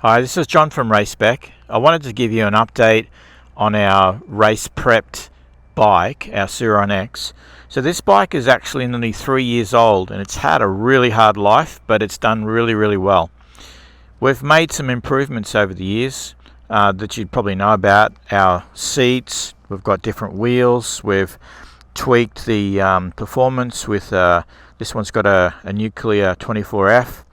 Hi, this is John from Spec. I wanted to give you an update on our race prepped bike, our Sur-ron X. So this bike is actually nearly 3 years old and it's had a really hard life, but it's done really well. We've made some improvements over the years that you'd probably know about. Our seats, we've got different wheels, we've tweaked the performance with this one's got a Nucular 24F,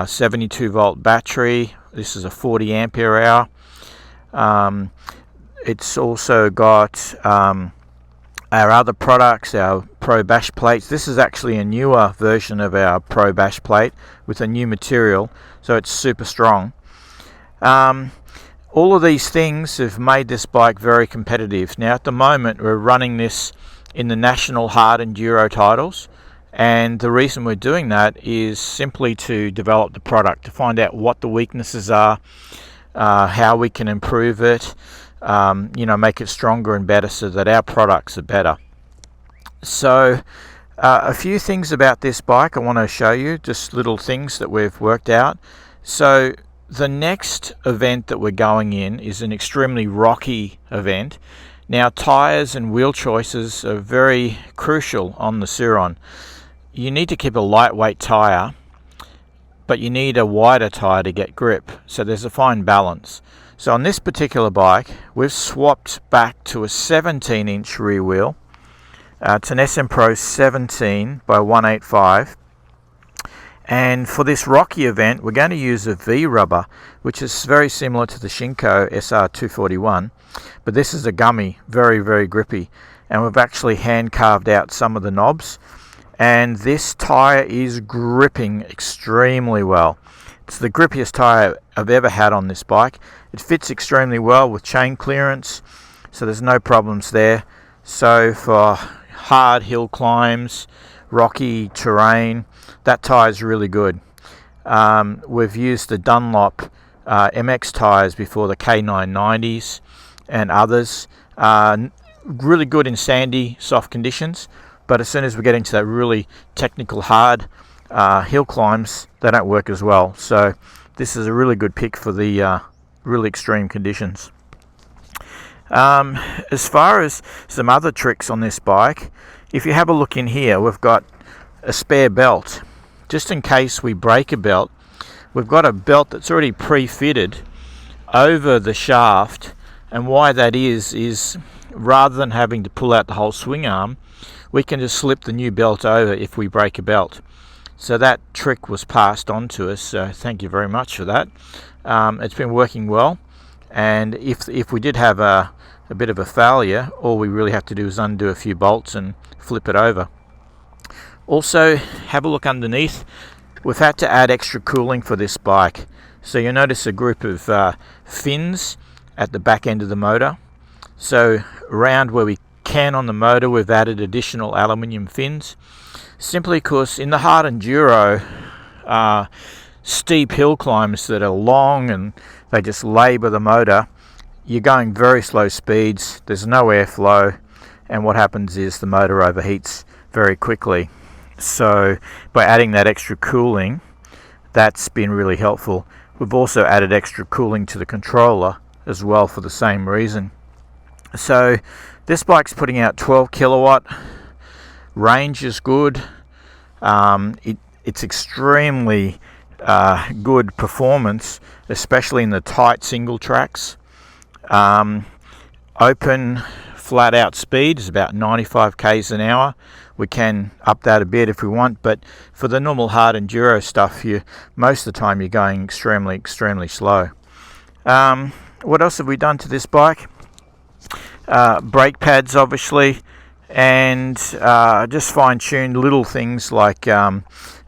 72 volt battery. This is a 40 ampere hour. It's also got our other products, our Pro Bash plates. This is actually a newer version of our Pro Bash plate with a new material, so it's super strong. All of these things have made this bike very competitive. Now at the moment we're running this in the national hard enduro titles, and the reason we're doing that is simply to develop the product, to find out what the weaknesses are, how we can improve it, make it stronger and better so that our products are better. So a few things about this bike I want to show you, just little things that we've worked out. So the next event that we're going in is an extremely rocky event. Now tires and wheel choices are very crucial on the Sur-ron. You need to keep a lightweight tire, but you need a wider tire to get grip, so there's a fine balance. So on this particular bike we've swapped back to a 17-inch rear wheel. It's an SMpro 17 by 185, and for this rocky event we're going to use a V rubber, which is very similar to the Shinko SR241, but this is a gummy, very grippy, and we've actually hand carved out some of the knobs, and this tire is gripping extremely well. It's the grippiest tire I've ever had on this bike. It fits extremely well with chain clearance, so there's no problems there. So for hard hill climbs, rocky terrain, that tire is really good. We've used the Dunlop MX tires before, the K990s and others. Really good in sandy, soft conditions, but as soon as we get into that really technical hard hill climbs, they don't work as well. So this is a really good pick for the really extreme conditions. As far as some other tricks on this bike, if you have a look in here, we've got a spare belt. Just in case we break a belt, we've got a belt that's already pre-fitted over the shaft, and why that is rather than having to pull out the whole swing arm, we can just slip the new belt over if we break a belt. So that trick was passed on to us, so thank you very much for that. It's been working well, and if we did have a bit of a failure, all we really have to do is undo a few bolts and flip it over. Also, have a look underneath. We've had to add extra cooling for this bike, so you'll notice a group of fins at the back end of the motor. So around where we can on the motor, we've added additional aluminium fins, simply because in the hard enduro steep hill climbs that are long and they just labour the motor, you're going very slow speeds, there's no airflow, and what happens is the motor overheats very quickly. So by adding that extra cooling, that's been really helpful. We've also added extra cooling to the controller as well for the same reason. So this bike's putting out 12 kilowatt, range is good, it's extremely good performance, especially in the tight single tracks. Open flat out speed is about 95 k's an hour. We can up that a bit if we want, but for the normal hard enduro stuff, most of the time you're going extremely slow. What else have we done to this bike? Brake pads obviously, and just fine-tuned little things like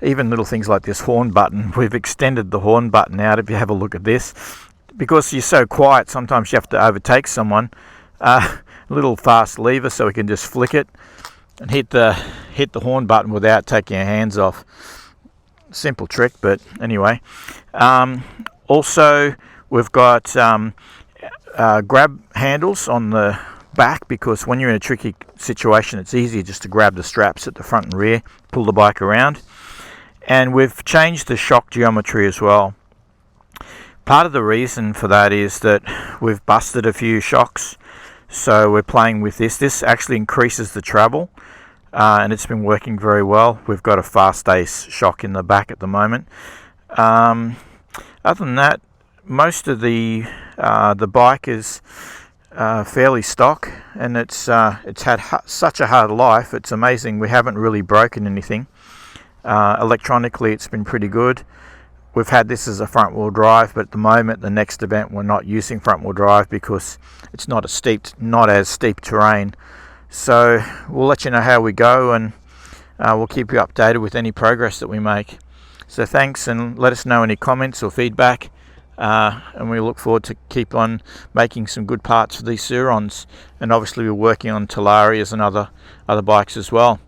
even little things like this horn button. We've extended the horn button out. If you have a look at this, because you're so quiet, sometimes you have to overtake someone. A little fast lever so we can just flick it and hit the horn button without taking our hands off. Simple trick, but anyway. Also we've got grab handles on the back, because when you're in a tricky situation it's easier just to grab the straps at the front and rear, pull the bike around. And we've changed the shock geometry as well. Part of the reason for that is that we've busted a few shocks, so we're playing with this. This actually increases the travel, and it's been working very well. We've got a fast ace shock in the back at the moment. Other than that, most of the bike is fairly stock, and it's had such a hard life. It's amazing we haven't really broken anything. Electronically it's been pretty good. We've had this as a front wheel drive, but at the moment, the next event, we're not using front wheel drive because it's not as steep terrain. So we'll let you know how we go, and we'll keep you updated with any progress that we make. So thanks, and let us know any comments or feedback, and we look forward to keep on making some good parts for these Sur-rons. And obviously we're working on Talarias and other bikes as well.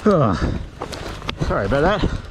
Oh, sorry about that.